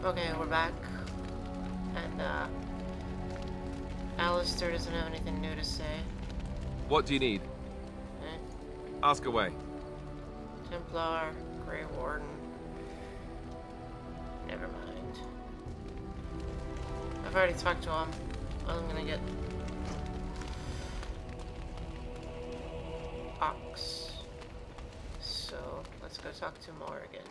Okay, we're back. And, Alistair doesn't have anything new to say. What do you need? Eh? Ask away. Templar, Grey Warden. Never mind. I've already talked to him. I'm gonna get Ox. So let's go talk to Morrigan.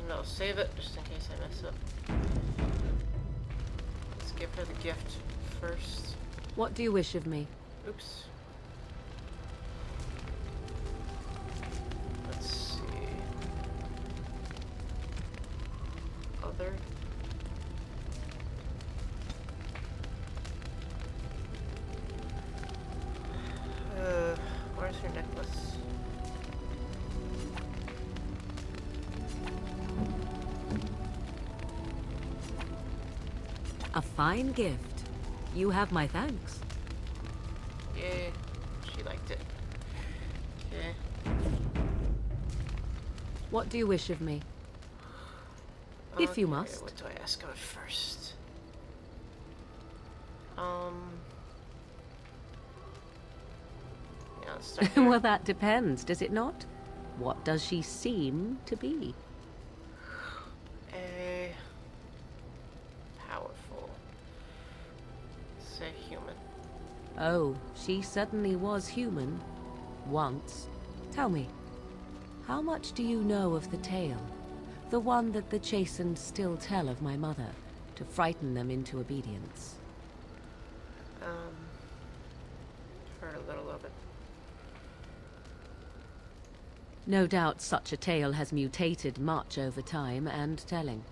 And I'll save it just in case I mess up. Let's give her the gift first. What do you wish of me? Oops. Let's see. Other. Where's her necklace? A fine gift. You have my thanks. Yeah, she liked it. Yeah. What do you wish of me? If you Okay, must. What do I ask about first? Yeah, let's start there. Well, that depends, does it not? What does she seem to be? A powerful, say human. Oh, she certainly was human. Once. Tell me, how much do you know of the tale? The one that the chastened still tell of my mother, to frighten them into obedience. Heard a little of it. No doubt such a tale has mutated much over time and telling.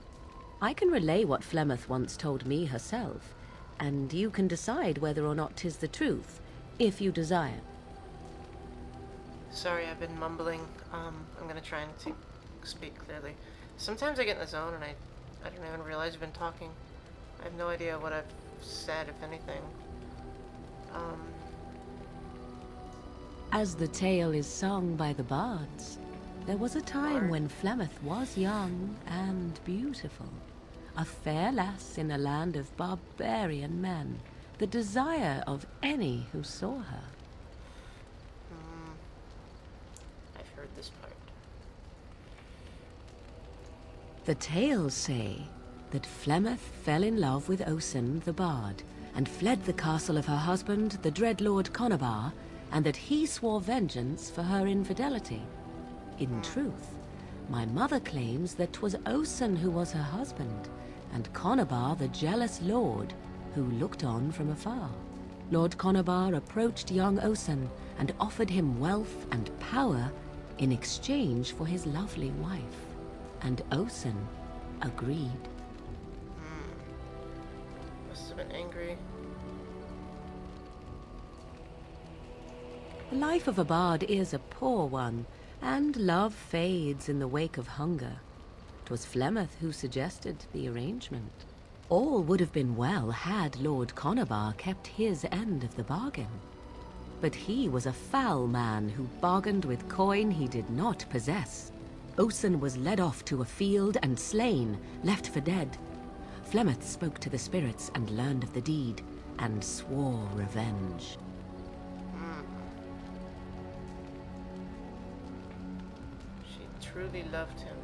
I can relay what Flemeth once told me herself, and you can decide whether or not 'tis the truth, if you desire. Sorry, I've been mumbling. I'm gonna try and speak clearly. Sometimes I get in the zone and I don't even realize I've been talking. I have no idea what I've said, if anything. As the tale is sung by the bards, there was a time when Flemeth was young and beautiful. A fair lass in a land of barbarian men, the desire of any who saw her. I've heard this part. The tales say that Flemeth fell in love with Osen the bard, and fled the castle of her husband, the dread Lord Conobar, and that he swore vengeance for her infidelity. In truth, my mother claims that 'twas Osen who was her husband, and Conobar the jealous lord, who looked on from afar. Lord Conobar approached young Osen and offered him wealth and power in exchange for his lovely wife, and Osen agreed. Must have been angry. The life of a bard is a poor one, and love fades in the wake of hunger. 'Twas Flemeth who suggested the arrangement. All would have been well had Lord Conobar kept his end of the bargain. But he was a foul man who bargained with coin he did not possess. Osen was led off to a field and slain, left for dead. Flemeth spoke to the spirits and learned of the deed, and swore revenge. She truly loved him.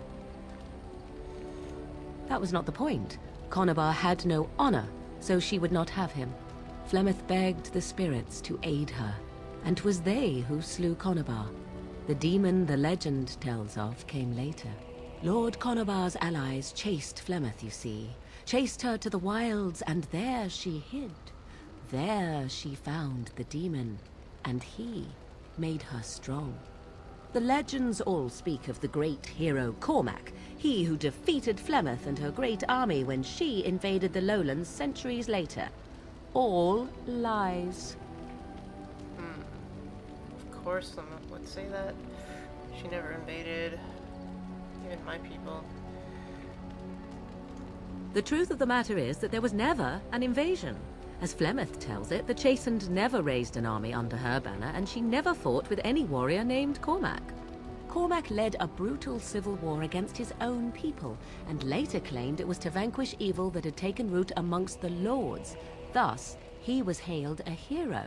That was not the point. Conobar had no honor, so she would not have him. Flemeth begged the spirits to aid her, and 'twas they who slew Conobar. The demon the legend tells of came later. Lord Conobar's allies chased Flemeth, you see. Chased her to the wilds, and there she hid. There she found the demon, and he made her strong. The legends all speak of the great hero Cormac, he who defeated Flemeth and her great army when she invaded the lowlands centuries later. All lies. Of course, someone would say that. She never invaded even my people. The truth of the matter is that there was never an invasion. As Flemeth tells it, the Chastened never raised an army under her banner, and she never fought with any warrior named Cormac. Cormac led a brutal civil war against his own people, and later claimed it was to vanquish evil that had taken root amongst the lords. Thus, he was hailed a hero.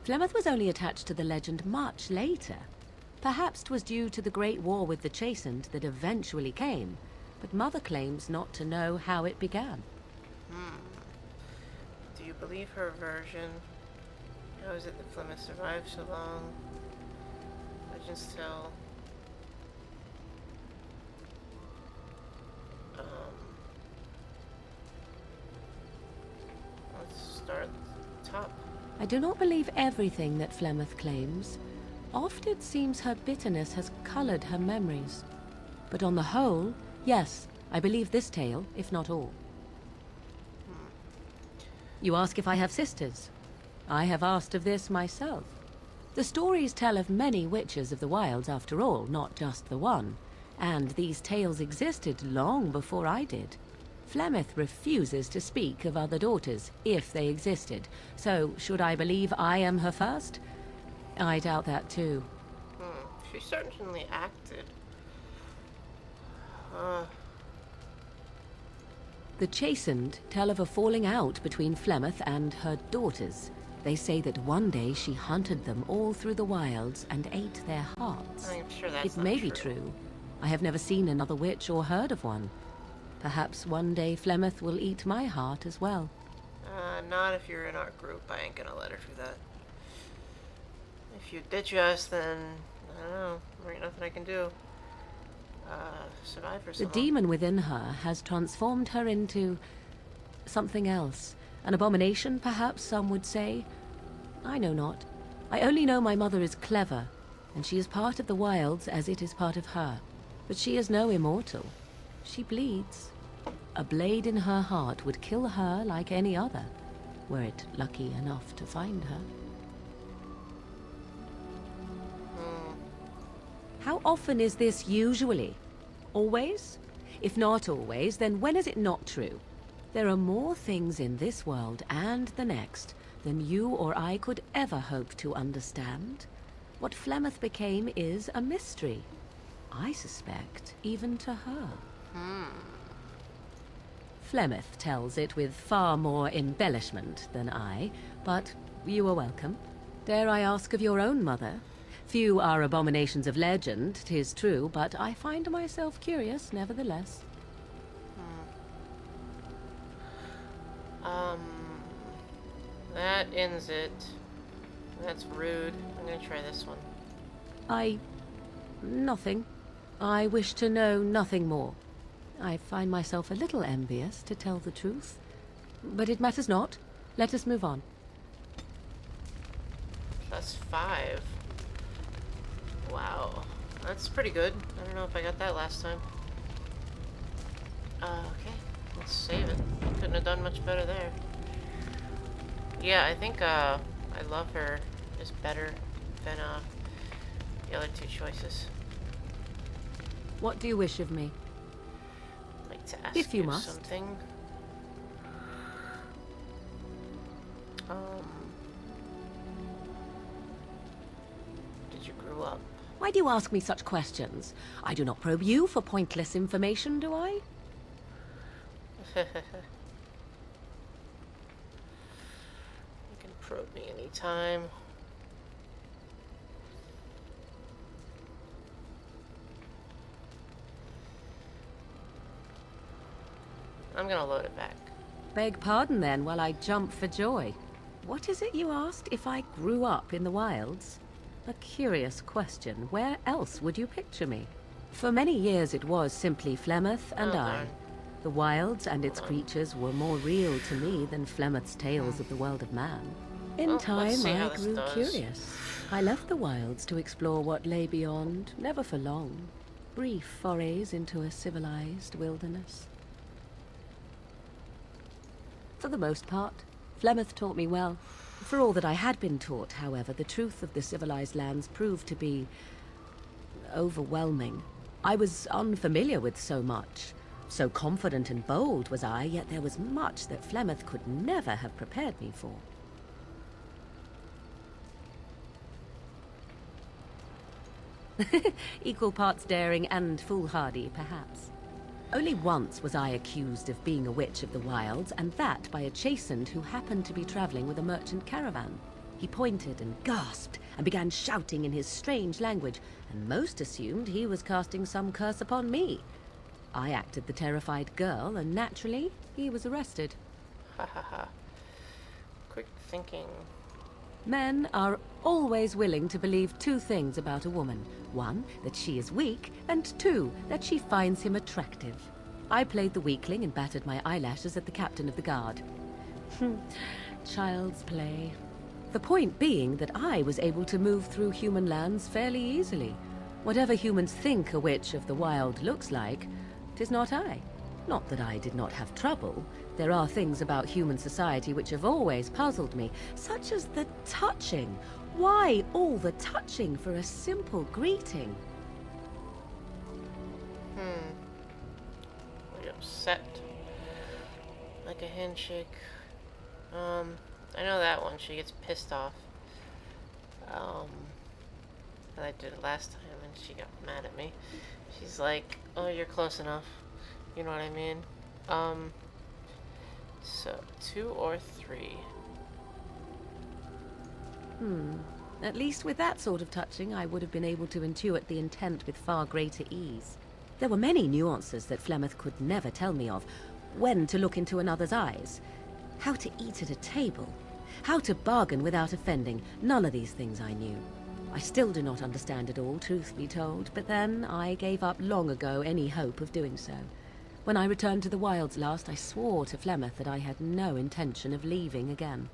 Flemeth was only attached to the legend much later. Perhaps 'twas due to the great war with the Chastened that eventually came, but Mother claims not to know how it began. Do you believe her version? How is it that Flemeth survived so long? Legends tell. Let's start at the top. I do not believe everything that Flemeth claims. Oft it seems her bitterness has colored her memories. But on the whole, yes, I believe this tale, if not all. You ask if I have sisters. I have asked of this myself. The stories tell of many witches of the wilds after all, not just the one. And these tales existed long before I did. Flemeth refuses to speak of other daughters, if they existed. So, should I believe I am her first? I doubt that too. She certainly acted. The Chastened tell of a falling out between Flemeth and her daughters. They say that one day she hunted them all through the wilds and ate their hearts. I'm sure that's It not may be true. I have never seen another witch or heard of one. Perhaps one day Flemeth will eat my heart as well. Not if you're in our group. I ain't gonna let her do that. If you ditch us, then I don't know. There ain't nothing I can do. Survive for so The long. demon within her has transformed her into something else. An abomination, perhaps some would say. I know not. I only know my mother is clever, and she is part of the wilds as it is part of her. But she is no immortal. She bleeds. A blade in her heart would kill her like any other, were it lucky enough to find her. How often is this usually? Always? If not always, then when is it not true? There are more things in this world and the next than you or I could ever hope to understand. What Flemeth became is a mystery. I suspect, even to her. Flemeth tells it with far more embellishment than I, but you are welcome. Dare I ask of your own mother? Few are abominations of legend, 'tis true, but I find myself curious nevertheless. That ends it. That's rude. I'm gonna try this one. Nothing. I wish to know nothing more. I find myself a little envious, to tell the truth. But it matters not. Let us move on. +5. Wow. That's pretty good. I don't know if I got that last time. Okay. Let's save it. Couldn't have done much better there. Yeah, I think, I love her is better than, the other two choices. What do you wish of me? I'd like to ask If you must. something. Did you grow up? Why do you ask me such questions? I do not probe you for pointless information, do I? You can probe me anytime. I'm gonna load it back. Beg pardon then while I jump for joy. What is it you asked if I grew up in the wilds? A curious question. Where else would you picture me? For many years it was simply Flemeth and Oh, I. darn. The wilds and its creatures were more real to me than Flemeth's tales of the world of man. In Well, let's time see how I this grew does. curious. I left the wilds to explore what lay beyond, never for long. Brief forays into a civilized wilderness. For the most part, Flemeth taught me well. For all that I had been taught, however, the truth of the civilized lands proved to be overwhelming. I was unfamiliar with so much. So confident and bold was I, yet there was much that Flemeth could never have prepared me for. Equal parts daring and foolhardy, perhaps. Only once was I accused of being a witch of the wilds, and that by a chastened who happened to be traveling with a merchant caravan. He pointed and gasped and began shouting in his strange language, and most assumed he was casting some curse upon me. I acted the terrified girl, and naturally, he was arrested. Ha ha ha. Quick thinking. Men are always willing to believe two things about a woman. One, that she is weak, and two, that she finds him attractive. I played the weakling and battered my eyelashes at the captain of the guard. Child's play. The point being that I was able to move through human lands fairly easily. Whatever humans think a witch of the wild looks like, 'tis not I. Not that I did not have trouble. There are things about human society which have always puzzled me, such as the touching. Why all the touching for a simple greeting? Really upset. Like a handshake. I know that one. She gets pissed off. And I did it last time and she got mad at me. She's like, oh, you're close enough. You know what I mean? So 2 or 3. At least with that sort of touching, I would have been able to intuit the intent with far greater ease. There were many nuances that Flemeth could never tell me of. When to look into another's eyes. How to eat at a table. How to bargain without offending. None of these things I knew. I still do not understand it all, truth be told, but then I gave up long ago any hope of doing so. When I returned to the wilds last, I swore to Flemeth that I had no intention of leaving again.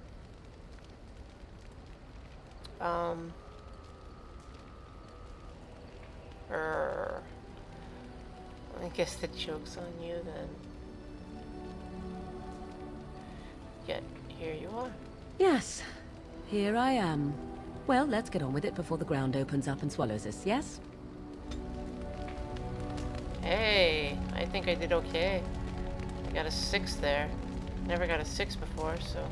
I guess the joke's on you then. Yet, here you are. Yes, here I am. Well, let's get on with it before the ground opens up and swallows us, yes? Hey, I think I did okay. I got a 6 there. Never got a 6 before, so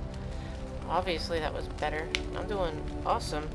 obviously that was better. I'm doing awesome.